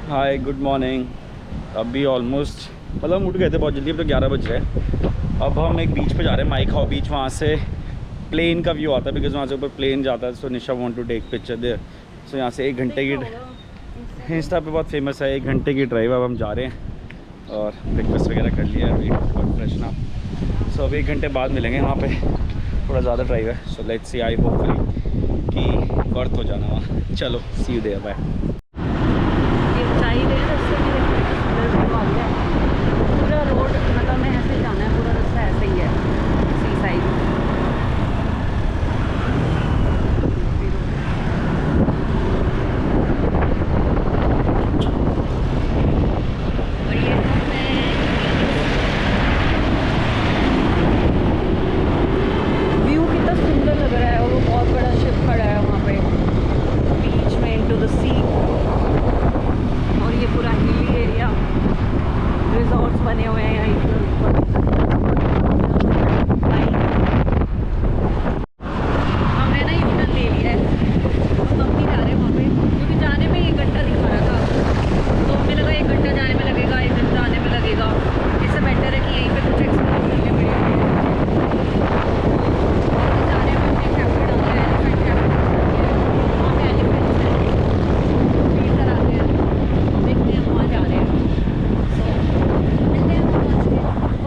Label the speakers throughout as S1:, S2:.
S1: Hi good morning. अभी almost मतलब हम उठ गए थे बहुत जल्दी, अब तो 11 बज रहे हैं। अब हम एक बीच पे जा रहे हैं, माइखाओ बीच। वहाँ से प्लेन का व्यू आता है, बिकॉज वहाँ से ऊपर प्लेन जाता है। So Nisha want to take picture there. So यहाँ से 1 घंटे की, इंस्टा पे बहुत फेमस है, 1 घंटे की ड्राइव। अब हम जा रहे हैं और ब्रेकफास्ट वगैरह कर लिया है, अभी बहुत फ्रेश ना। सो अब 1 घंटे बाद मिलेंगे वहाँ पे। थोड़ा ज़्यादा ड्राइव है, so let's see, I hopefully कि वर्थ हो जाना वहाँ। चलो सी यू देयर, बाय।
S2: पूरा रोड मतलब में ऐसे जाना है, पूरा रास्ता ऐसे ही है सी साइड। व्यू कितना सुंदर लग रहा है, और वो बहुत बड़ा शिप खड़ा है वहाँ पे बीच में इनटू द सी। और ये पूरा हिली एरिया, रिजॉर्ट्स बने हुए हैं यहाँ ऊपर। हमने ना यूटर्न ले लिया है, हम अब नहीं जा रहे वहाँ पे, क्योंकि जाने में 1 घंटा दिखा रहा था। तो हमें लगा 1 घंटा जाने में लगेगा, 1 घंटा आने में लगेगा। इससे बेटर है कि यहीं पे कुछ एक्सप्लोर कर ले। बढ़िया जाने में हमने कैफे डाला है, एलिफेंट कैफे, वहाँ पे एलिफेंट्स हैं, फील कराते हैं। देखते हैं, वहाँ जा रहे हैं।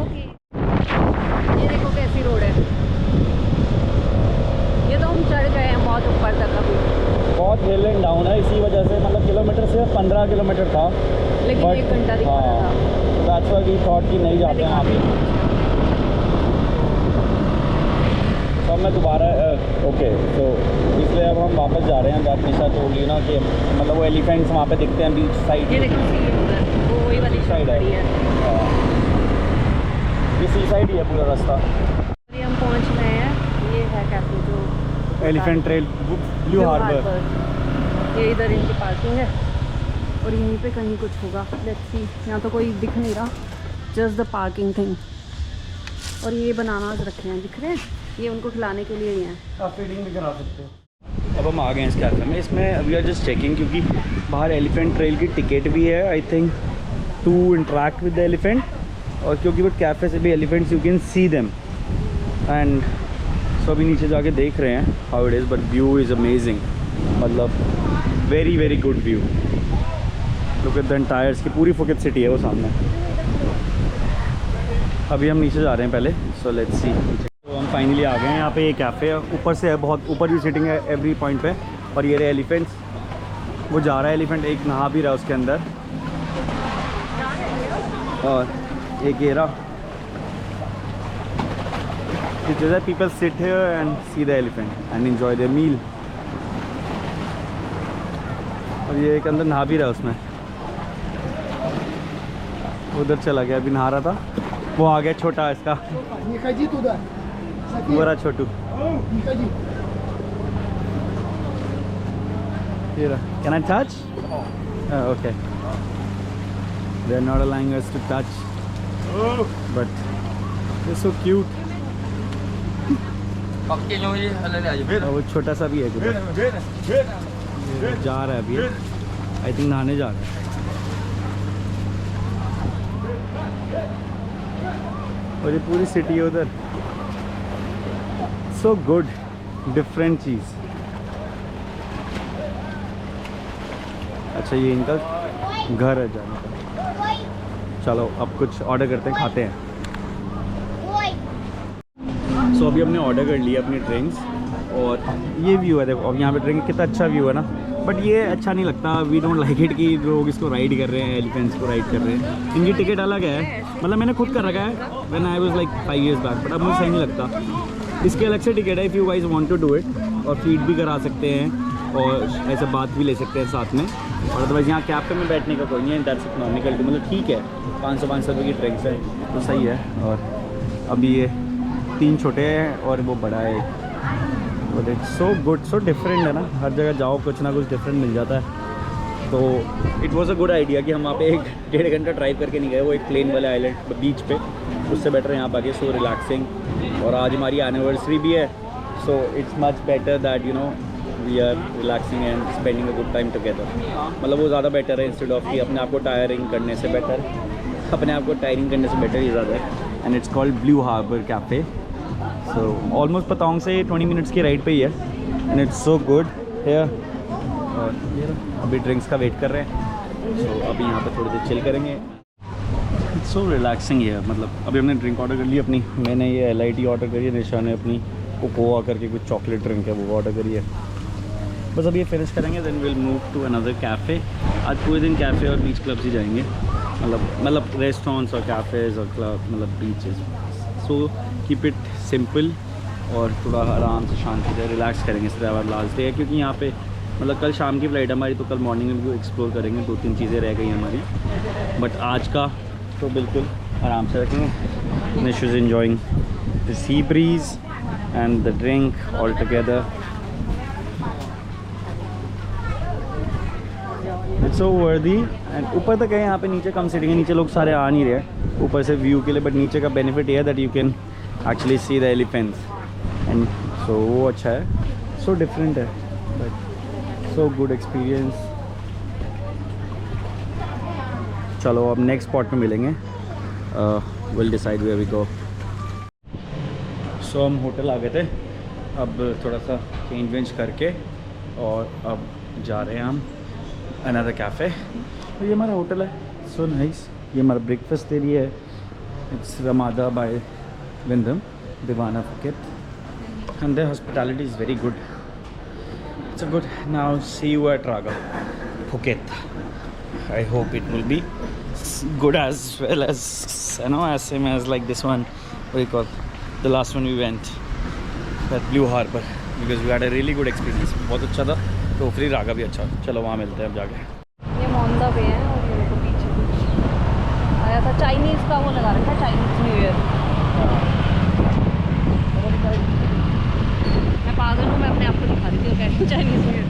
S2: ओके, ये देखो कैसी रोड है। ये तो हम चढ़ गए हैं बहुत ऊपर तक अभी,
S1: बहुत हिल एंड डाउन है, इसी वजह से मतलब किलोमीटर से 15 किलोमीटर था,
S2: लेकिन 1 घंटा दिखा रहा था।
S1: दैट्स व्हाई वी थॉट कि नहीं जाते हैं वहाँ पे। तो अब मैं दोबारा ओके, तो इसलिए अब हम वापस जा रहे हैं। बात निशा टोल्ड यू ना कि मतलब वो एलिफेंट्स वहाँ पे दिखते हैं बीच साइड।
S2: ये देखो सी उधर, वो वही वाली
S1: साइड
S2: साइड
S1: है,
S2: है।
S1: ये सी साइड ही है पूरा रास्ता।
S2: अभी हम पहुँच गए हैं, ये है कैफे जो
S1: एलिफेंट ट्रेल, ब्लू हार्बर।
S2: ये इधर इनकी पार्किंग है, और यहीं पे कहीं कुछ होगा। लेट्स सी, यहाँ तो कोई दिख नहीं रहा, जस्ट द पार्किंग थिंग। और ये बनानास रखे हैं, दिख रहे हैं, ये उनको खिलाने के लिए ही हैं।
S1: आप फीडिंग भी करा सकते हो। अब हम आ गए हैं इस कैफे में। इसमें वी आर जस्ट चेकिंग, क्योंकि बाहर एलिफेंट ट्रेल की टिकट भी है I think, to interact with the elephant. और क्योंकि वो कैफ़े से भी elephants you can see them. And so अभी नीचे जाके देख रहे हैं how it is, but view is amazing, मतलब very very good view. Look at the entire की पूरी फुकेत सिटी है वो सामने। अभी हम नीचे जा रहे हैं पहले, सो लेट्स सी। तो हम फाइनली आ गए हैं यहाँ पे। ये कैफ़े है, ऊपर से है, बहुत ऊपर भी सिटिंग है एवरी पॉइंट पे। और ये रहे एलिफेंट्स, वो जा रहा है एलिफेंट, एक नहा भी रहा है उसके अंदर। और एक ये रहा, people sit here and see the elephant and enjoy their meal. और ये एक अंदर नहा भी रहा है उसमें, उधर चला गया, अभी नहा रहा था, वो आ गया छोटा इसका, वो रहा छोटू। ये रहा, can I touch? Okay, they are not allowing us to touch, but they so cute. वो छोटा सा भी है, जा रहा है अभी, आई थिंक नहाने जा रहा है। और ये पूरी सिटी है उधर, सो गुड, डिफरेंट चीज़। अच्छा ये इनका घर है जाने का। चलो अब कुछ ऑर्डर करते हैं, खाते हैं। सो अभी हमने ऑर्डर कर लिया अपनी ड्रिंक्स, और ये व्यू है देखो। अब यहाँ पे ड्रिंक कितना अच्छा व्यू है ना, बट ये अच्छा नहीं लगता, वी डोंट लाइक इट कि लोग इसको राइड कर रहे हैं, एलिफेंट्स को राइड कर रहे हैं। इनकी टिकट अलग है, मतलब मैंने खुद कर रखा है when I was like 5 years back, but अब मुझे सही नहीं लगता। इसके अलग से टिकट है, if you guys want to do it, और फीड भी करा सकते हैं, और ऐसे बात भी ले सकते हैं साथ में। और अदरवाइज़ यहाँ कैफे में बैठने का कोई नहीं है, दैट्स इकोनॉमिकल, मतलब ठीक है, 500 रुपये की ड्रिंक्स है तो सही है। और अभी ये 3 छोटे हैं और वो बड़ा है, but it's so good, so different है ना, हर जगह जाओ कुछ ना कुछ डिफरेंट मिल जाता है। तो it was a good idea कि हम वहाँ पे 1-1.5 घंटा ड्राइव करके नहीं गए, वो एक प्लेन वाले आइलैंड बीच पे, उससे बेटर यहाँ पर आके सो रिलैक्सिंग। और आज हमारी एनिवर्सरी भी है, so it's much better that you know we are relaxing and spending a good time together. मतलब वो ज़्यादा बेटर है इंस्टेड ऑफ कि अपने आप को टायरिंग करने से बेटर, अपने आप को टायरिंग करने से बेटर ये ज़्यादा है। And it's called Blue Harbour Cafe. So almost Patong से 20 मिनट्स की राइड पे ही है and it's so good here. और ये अभी ड्रिंक्स का वेट कर रहे हैं, सो अभी यहाँ पे थोड़ी देर चिल करेंगे। इट्स सो रिलैक्सिंग है। मतलब अभी हमने ड्रिंक ऑर्डर कर ली अपनी, मैंने ये LIT ऑर्डर करी है, निशा ने अपनी कोकोआ करके कुछ चॉकलेट ड्रिंक है वो ऑर्डर करी है। बस अभी ये फिनिश करेंगे then will move to another cafe. आज पूरे दिन कैफ़े और बीच क्लब्स ही जाएंगे, मतलब रेस्टोरेंट्स और कैफ़ेज़ और क्लब, मतलब beaches. So keep it simple और थोड़ा आराम से शांति से रिलैक्स करेंगे। इसलिए हमारा लास्ट डे है क्योंकि यहाँ पे मतलब कल शाम की फ्लाइट हमारी, तो कल मॉर्निंग में भी एक्सप्लोर करेंगे, 2-3 चीज़ें रह गई हमारी, बट आज का तो बिल्कुल आराम से रखेंगे। निश is enjoying the sea breeze and the drink all together. It's so वर्दी। एंड ऊपर तक है यहाँ पे, नीचे कम सीटिंग है, नीचे लोग सारे आ नहीं रहे ऊपर से व्यू के लिए, बट नीचे का बेनिफिट ये है that you can actually see the elephants and so वो अच्छा है। सो डिफरेंट है बट सो गुड एक्सपीरियंस। चलो अब नेक्स्ट स्पॉट में मिलेंगे, will decide where we go. So हम होटल आ गए थे, अब थोड़ा सा चेंज वेंज करके और अब जा रहे हैं हम अनदर कैफ़े। तो ये हमारा होटल है, सो नाइस। ये हमारा ब्रेकफास्ट एरिया है। It's Ramada by Wyndham, Deevana Phuket, and the hospitality is very good. It's a good. Now see you at Raga Phuket. I hope it will be good as well as, you know, as same as like this one, what do you call, the last one we went, that Blue Harbour, because we had a really good experience. बहुत अच्छा था। तो फिर रागा भी अच्छा। चलो वहाँ मिलते हैं अब जाके।
S2: ये मोंदा पे है और ये देखो पीछे कुछ आया था, चाइनीज़ का वो लगा रखा है, चाइनीज़ न्यू ईयर। मैं पागल हूँ, मैं अपने आप को दिखा रही थी कैसे चाइनीज़ न्यू ईयर।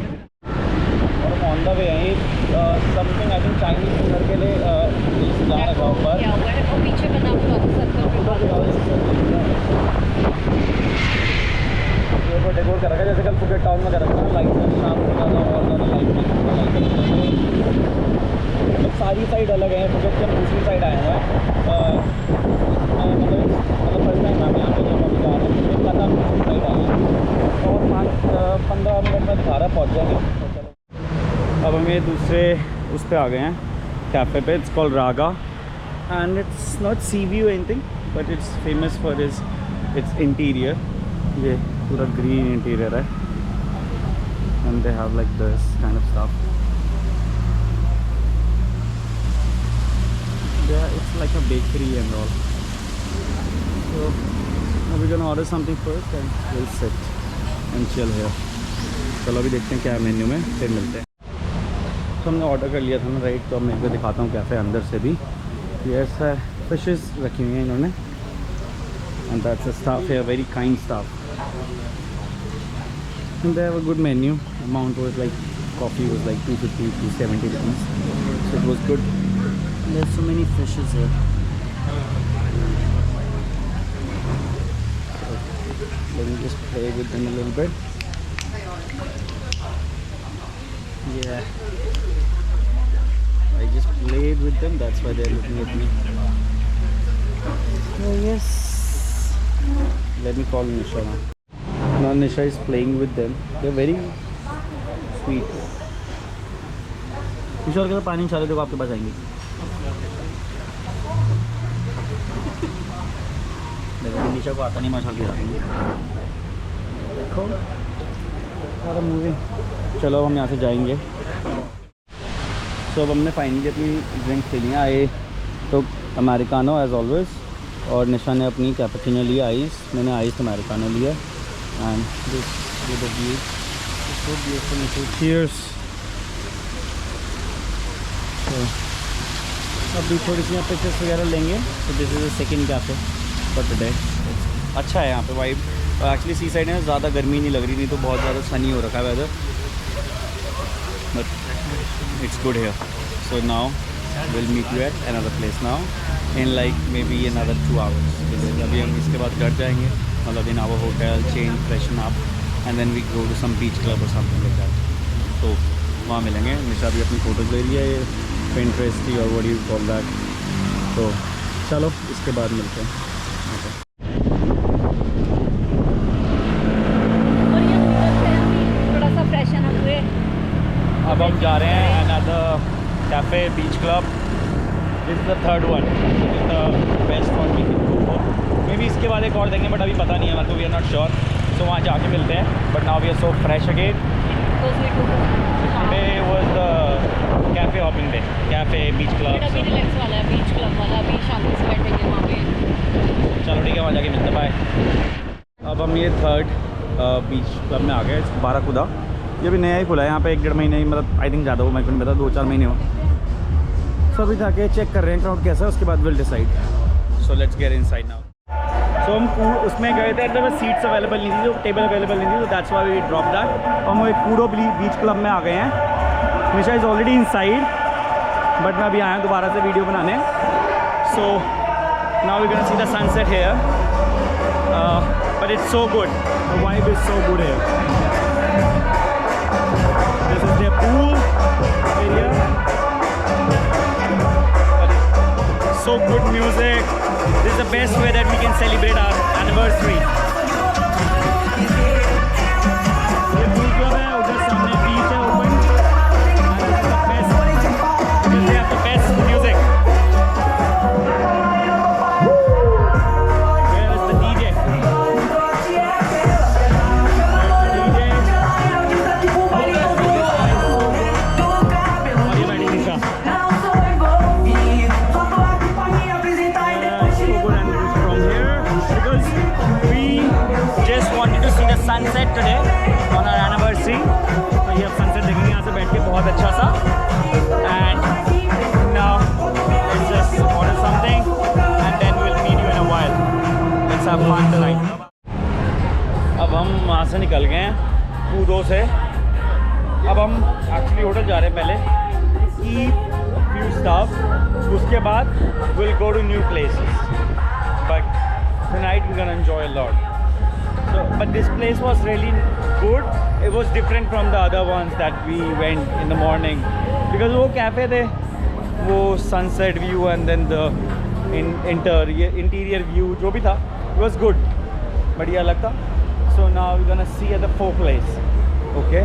S1: और ऑन द वे है something I think Chinese new के लिए जा रखा ऊपर।
S2: क्या हुआ है वो पीछे बना हुआ
S1: तो डेकोर कर रखा है जैसे कल फुकेट टाउन में कर रखा है, लाइट शाम को ज़्यादा और ज़्यादा लाइट मतलब सारी साइड अलग है। फुकेट के दूसरी साइड आए हैं, मतलब फर्स्ट टाइम हम यहाँ पे जब हम जा रहे हैं पता दूसरी साइड आए हैं और 5-15 मिनट में दिखा रहा पहुँच जाएंगे। अब हम ये दूसरे उस पर आ गए हैं कैफ़े पे। It's called Raga and it's not sea view anything but it's famous for its interior. ये पूरा ग्रीन इंटीरियर है and they have like this kind of stuff. It's like a bakery and all. So we can order something first and will sit and chill here. चलो अभी देखते हैं क्या है menu में, फिर मिलते हैं। तो हमने ऑर्डर कर लिया था ना, राइट। तो अब मैं आपको दिखाता हूँ कैफ़े अंदर से भी। ये ऐसा फिशेस रखी हुई हैं इन्होंने एंड दैट्स अ स्टाफ है, very kind staff and they have a good menu. Amount was like coffee was like 250 to 70 rupees, so it was good. There are so many fishes here. Let me just play with them a little bit. Yeah, I just played with them, that's why they're looking at me. Oh yes, let me call Nisha now. Now Nisha is playing with them. They're very sweet. किशोर के तो पानी चाले देखो आपके पास आएंगे। देखो निशा को आता नहीं, मछली के जाएंगे। देखो सारा मूवी। चलो हम यहाँ से जाएंगे। सो अब हमने फाइनली अपनी ड्रिंक ले लिया। आए तो अमेरिकानो एज ऑलवेज और निशा ने अपनी कैपेचिनो लिया आइस, मैंने आइस अमेरिकानो लिया and this with the view so beautiful. Cheers. तो अभी थोड़ी सी यहाँ पिक्चर्स वगैरह लेंगे। तो this is the second cafe for today. अच्छा है यहाँ पे वाइब। एक्चुअली सी साइड है, ज़्यादा गर्मी नहीं लग रही, नहीं तो बहुत ज़्यादा सनी हो रखा है weather, but it's good here. So now will meet you at another place now in like maybe another 2 hours। अभी हम इसके बाद घर जाएंगे, मतलब in our hotel, change, freshen up and then we go to some beach club और something like that. तो वहाँ मिलेंगे। निशा भी अपनी फ़ोटोज़ ले रही है Pinterest की और व्हाट यू कॉल दैट। तो चलो इसके बाद मिलते हैं।
S2: और ये थोड़ा सा फ्रेशन अप हुए।
S1: अब हम जा रहे हैं another cafe beach club. This is the third one, the best one we can go for. Maybe इसके बाद एक और देंगे बट अभी पता नहीं है हमारे को, वी आर नॉट श्योर। तो वहाँ जाके मिलते हैं। But now we are so fresh again. Today was the cafe hopping day, cafe beach club.
S2: अभी रिलैक्स वाला है, बीच क्लब वाला। अभी शांति से बैठेंगे वहाँ पे।
S1: चलो ठीक है, वहाँ जाके मिलते हैं, बाय। अब हम ये थर्ड बीच क्लब में आ गए, बाराकुदा। ये भी नया ही खुला है यहाँ पे, 1-1.5 महीने ही, मतलब आई थिंक ज़्यादा हो, मेरे को नहीं पता, 2-4 महीने हो। सो अभी जाके चेक कर रहे हैं क्राउड कैसा है, उसके बाद will decide. So let's get inside now. So हम उसमें गए थे, तो सीट्स अवेलेबल नहीं थी, तो टेबल अवेलेबल नहीं थी, तो that's why we drop that. हम एक कूडो बीच क्लब में आ गए हैं। Nisha is already inside, but मैं अभी आया हूँ दोबारा से वीडियो बनाने। So now we gonna see the sunset here, but it's so good, the vibe is so good here. This is the pool area, so good music. This is the best way that we can celebrate our anniversary. ये pool club है, उधर सामने बीच है open, and this is the best because they have the best music. Where is the DJ? Sunset today on our anniversary. तो ये अब sunset देखेंगे यहाँ से बैठ के, बहुत अच्छा सा। And now let's just order something and then we will meet you in a while. Let's have fun tonight. अब हम वहाँ से निकल गए हैं कूदो से। अब हम एक्चुअली होटल जा रहे हैं पहले, ईट फ्यू स्टफ, उसके बाद will go to new places. But tonight we can enjoy a lot. So, but this place was really good. It was different from the other ones that we went in the morning, because वो cafe थे, वो sunset view and then the interior view जो भी था, it was good. बढ़िया लगता. So now we're gonna see at the 4th place. Okay.